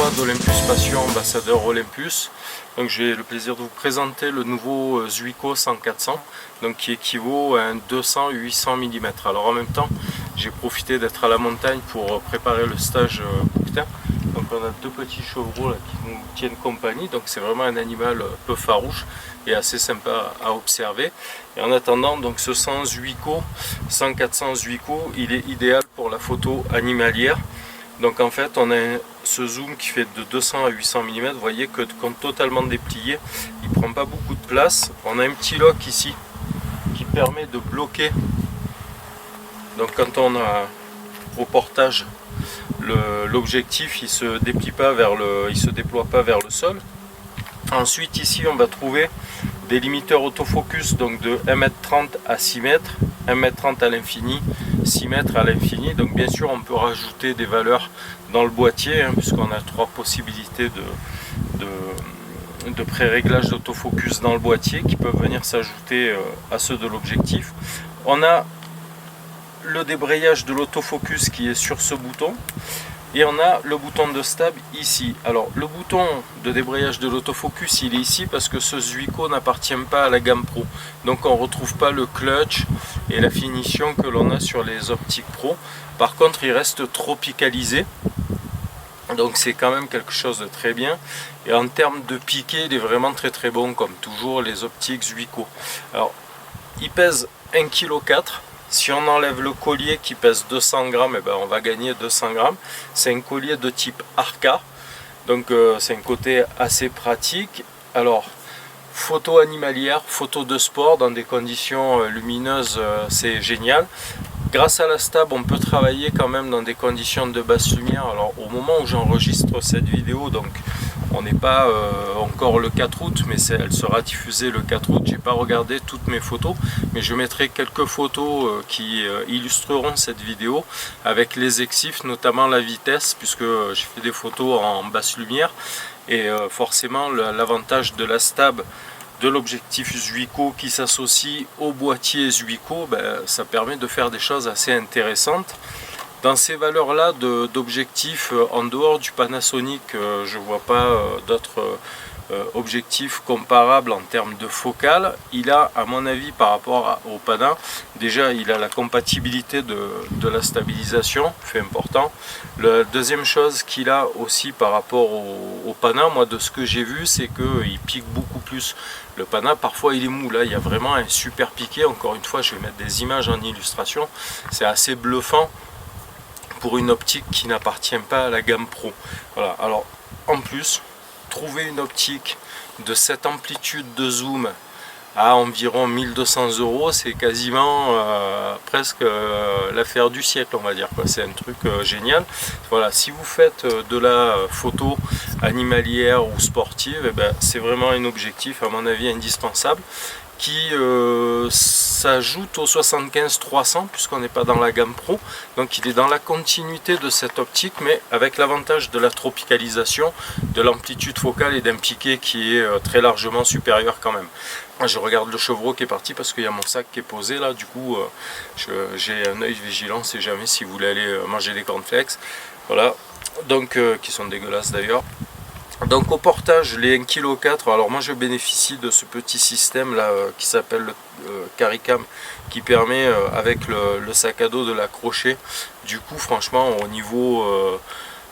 François d'Olympus Passion, ambassadeur Olympus. Donc j'ai le plaisir de vous présenter le nouveau Zuiko 100-400, donc qui équivaut à un 200-800 mm. Alors en même temps, j'ai profité d'être à la montagne pour préparer le stage bouquetin. Donc on a deux petits chevreaux là, qui nous tiennent compagnie, donc c'est vraiment un animal peu farouche et assez sympa à observer. Et en attendant, donc ce 100-400 Zuiko, il est idéal pour la photo animalière. Donc en fait on a ce zoom qui fait de 200 à 800 mm, vous voyez que quand totalement déplié, il prend pas beaucoup de place. On a un petit lock ici qui permet de bloquer, donc quand on a au portage l'objectif, il se déplie pas vers il se déploie pas vers le sol. Ensuite ici on va trouver des limiteurs autofocus, donc de 1m30 à 6 mètres, 1m30 à l'infini, 6 mètres à l'infini. Donc bien sûr on peut rajouter des valeurs dans le boîtier, puisqu'on a trois possibilités de pré-réglage d'autofocus dans le boîtier qui peuvent venir s'ajouter à ceux de l'objectif. On a le débrayage de l'autofocus qui est sur ce bouton. Et on a le bouton de stab ici. Alors le bouton de débrayage de l'autofocus, il est ici parce que ce Zuiko n'appartient pas à la gamme Pro. Donc on ne retrouve pas le clutch et la finition que l'on a sur les optiques Pro. Par contre il reste tropicalisé. Donc c'est quand même quelque chose de très bien. Et en termes de piqué, il est vraiment très bon, comme toujours les optiques Zuiko. Alors il pèse 1,4 kg. Si on enlève le collier qui pèse 200 grammes, on va gagner 200 grammes. C'est un collier de type Arca, donc c'est un côté assez pratique. Alors, photo animalière, photo de sport dans des conditions lumineuses, c'est génial. Grâce à la stab, on peut travailler quand même dans des conditions de basse lumière. Alors, au moment où j'enregistre cette vidéo, donc on n'est pas encore le 4 août, mais elle sera diffusée le 4 août. J'ai pas regardé toutes mes photos, mais je mettrai quelques photos qui illustreront cette vidéo avec les exifs, notamment la vitesse, puisque j'ai fait des photos en basse lumière. Et forcément, l'avantage de la stab, de l'objectif Zuiko qui s'associe au boîtier Zuiko, ça permet de faire des choses assez intéressantes. Dans ces valeurs-là d'objectifs, en dehors du Panasonic, je ne vois pas d'autres objectifs comparables en termes de focale. Il a, à mon avis, par rapport au Pana, déjà il a la compatibilité de la stabilisation, fait important. La deuxième chose qu'il a aussi par rapport au Pana, moi de ce que j'ai vu, c'est qu'il pique beaucoup plus. Le Pana, parfois il est mou, là il y a vraiment un super piqué. Encore une fois, je vais mettre des images en illustration, c'est assez bluffant pour une optique qui n'appartient pas à la gamme Pro. Voilà. Alors en plus, trouver une optique de cette amplitude de zoom à environ 1200 €, c'est quasiment presque l'affaire du siècle, on va dire. C'est un truc génial. Voilà, si vous faites de la photo animalière ou sportive, c'est vraiment un objectif à mon avis indispensable, qui s'ajoute au 75-300 puisqu'on n'est pas dans la gamme Pro, donc il est dans la continuité de cette optique, mais avec l'avantage de la tropicalisation, de l'amplitude focale et d'un piqué qui est très largement supérieur quand même. Je regarde le chevreau qui est parti parce qu'il y a mon sac qui est posé là, du coup j'ai un œil vigilant, c'est jamais si vous voulez aller manger des cornflakes, voilà, donc qui sont dégueulasses d'ailleurs. Donc au portage, les 1,4 kg, alors moi je bénéficie de ce petit système là qui s'appelle le Caricam, qui permet avec le sac à dos de l'accrocher. Du coup franchement au niveau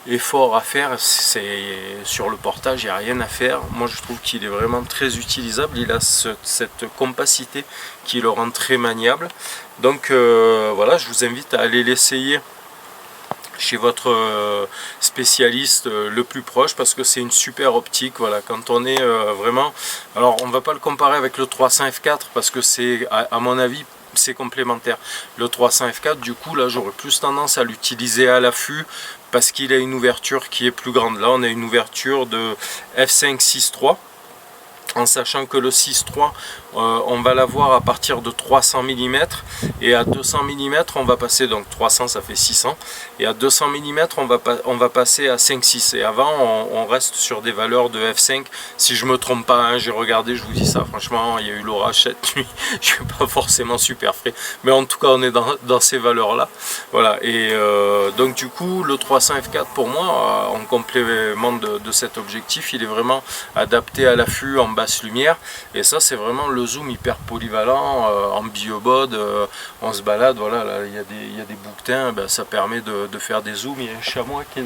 effort à faire, c'est sur le portage, il n'y a rien à faire. Moi je trouve qu'il est vraiment très utilisable, il a cette compacité qui le rend très maniable. Donc voilà, je vous invite à aller l'essayer chez votre spécialiste le plus proche, parce que c'est une super optique. Voilà, quand on est vraiment, alors on va pas le comparer avec le 300 f4 parce que c'est à mon avis c'est complémentaire. Le 300 f4, du coup là j'aurais plus tendance à l'utiliser à l'affût parce qu'il a une ouverture qui est plus grande. Là on a une ouverture de f5.6.3, en sachant que le 6.3 on va l'avoir à partir de 300 mm et à 200 mm on va passer, donc 300 ça fait 600, et à 200 mm on va passer à 5.6, et avant on reste sur des valeurs de f5 si je me trompe pas, hein, j'ai regardé, je vous dis ça franchement, il y a eu l'orage cette nuit, je suis pas forcément super frais, mais en tout cas on est dans ces valeurs là, voilà. Et donc du coup le 300 f4 pour moi en complément de cet objectif, il est vraiment adapté à l'affût en basse lumière, et ça c'est vraiment le zoom hyper polyvalent en biobode, on se balade, voilà, là il y a des bouquetins, ben, ça permet de faire des zooms. Il y a un chamois qui est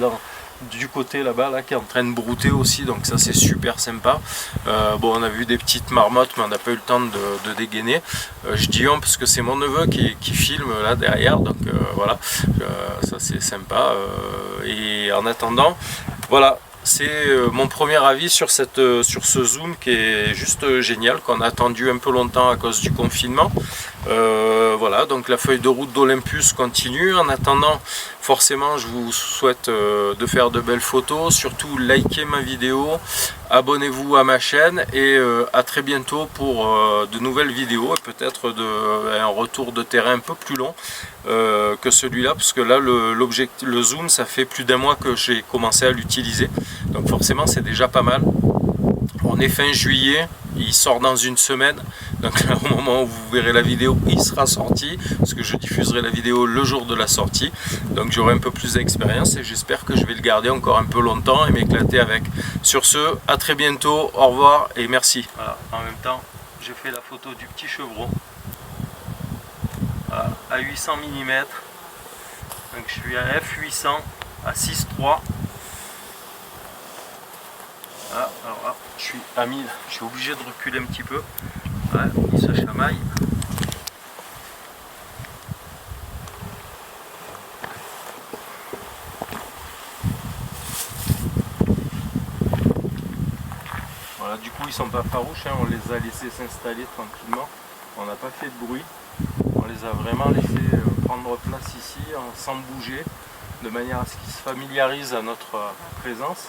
du côté là-bas là, qui est en train de brouter aussi, donc ça c'est super sympa. Bon, on a vu des petites marmottes mais on n'a pas eu le temps de dégainer. Je dis on parce que c'est mon neveu qui filme là derrière, donc voilà, ça c'est sympa. Et en attendant, voilà, c'est mon premier avis sur ce zoom qui est juste génial, qu'on a attendu un peu longtemps à cause du confinement. Voilà, donc la feuille de route d'Olympus continue. En attendant, forcément je vous souhaite de faire de belles photos, surtout likez ma vidéo, abonnez-vous à ma chaîne, et à très bientôt pour de nouvelles vidéos, et peut-être un retour de terrain un peu plus long que celui-là, parce que là le zoom ça fait plus d'1 mois que j'ai commencé à l'utiliser, donc forcément c'est déjà pas mal. On est fin juillet, il sort dans une semaine, donc là, au moment où vous verrez la vidéo il sera sorti, parce que je diffuserai la vidéo le jour de la sortie, donc j'aurai un peu plus d'expérience et j'espère que je vais le garder encore un peu longtemps et m'éclater avec. Sur ce, à très bientôt, au revoir et merci. Voilà, en même temps j'ai fait la photo du petit chevreau à 800 mm, donc je suis à f800 à 6.3. Ah, alors là, je suis à 1000, je suis obligé de reculer un petit peu. Ouais, il se chamaille. Voilà, du coup ils sont pas farouches, hein, on les a laissés s'installer tranquillement. On n'a pas fait de bruit. On les a vraiment laissés prendre place ici sans bouger, de manière à ce qu'ils se familiarisent à notre présence.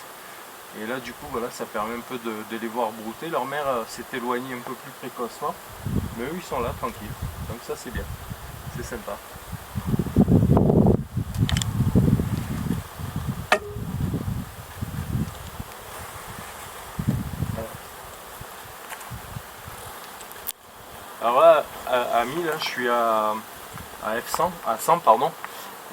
Et là du coup voilà, ça permet un peu de les voir brouter. Leur mère s'est éloignée un peu plus précocement, mais eux ils sont là tranquilles, donc ça c'est bien, c'est sympa. Alors là à 1000 je suis à F100, à 100 pardon,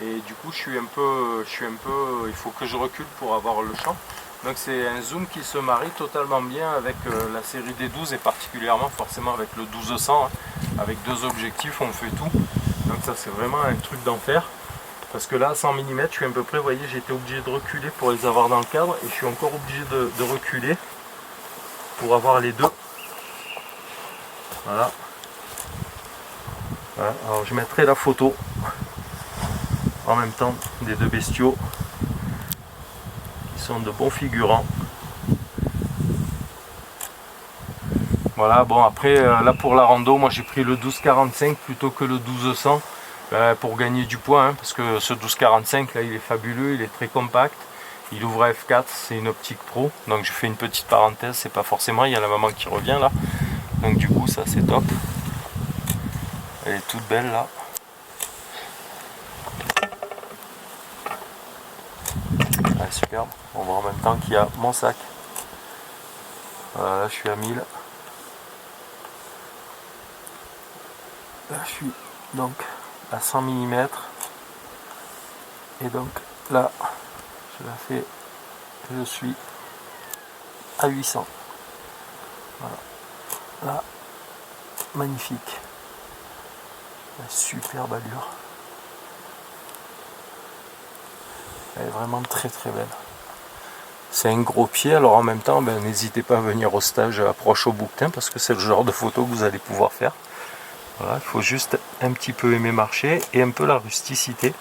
et du coup je suis un peu, il faut que je recule pour avoir le champ. Donc c'est un zoom qui se marie totalement bien avec la série D12, et particulièrement forcément avec le 1200, hein. Avec deux objectifs on fait tout, donc ça c'est vraiment un truc d'enfer, parce que là à 100 mm je suis à peu près, vous voyez, j'ai été obligé de reculer pour les avoir dans le cadre, et je suis encore obligé de reculer pour avoir les deux. Voilà. Voilà. Alors je mettrai la photo en même temps des deux bestiaux qui sont de bons figurants. Voilà, bon après là pour la rando, moi j'ai pris le 1245 plutôt que le 1200 pour gagner du poids, hein, parce que ce 1245 là il est fabuleux, il est très compact, il ouvre à f4, c'est une optique pro, donc je fais une petite parenthèse, c'est pas forcément, il y a la maman qui revient là, donc du coup ça c'est top, elle est toute belle là. Ah, superbe, on voit en même temps qu'il y a mon sac. Voilà, là je suis à 1000. Là je suis donc à 100 mm, et donc là je suis à 800. Voilà, là magnifique, la superbe allure, elle est vraiment très très belle. C'est un gros pied, alors en même temps n'hésitez pas à venir au stage approche au bouquetin, parce que c'est le genre de photo que vous allez pouvoir faire. Voilà, il faut juste un petit peu aimer marcher et un peu la rusticité.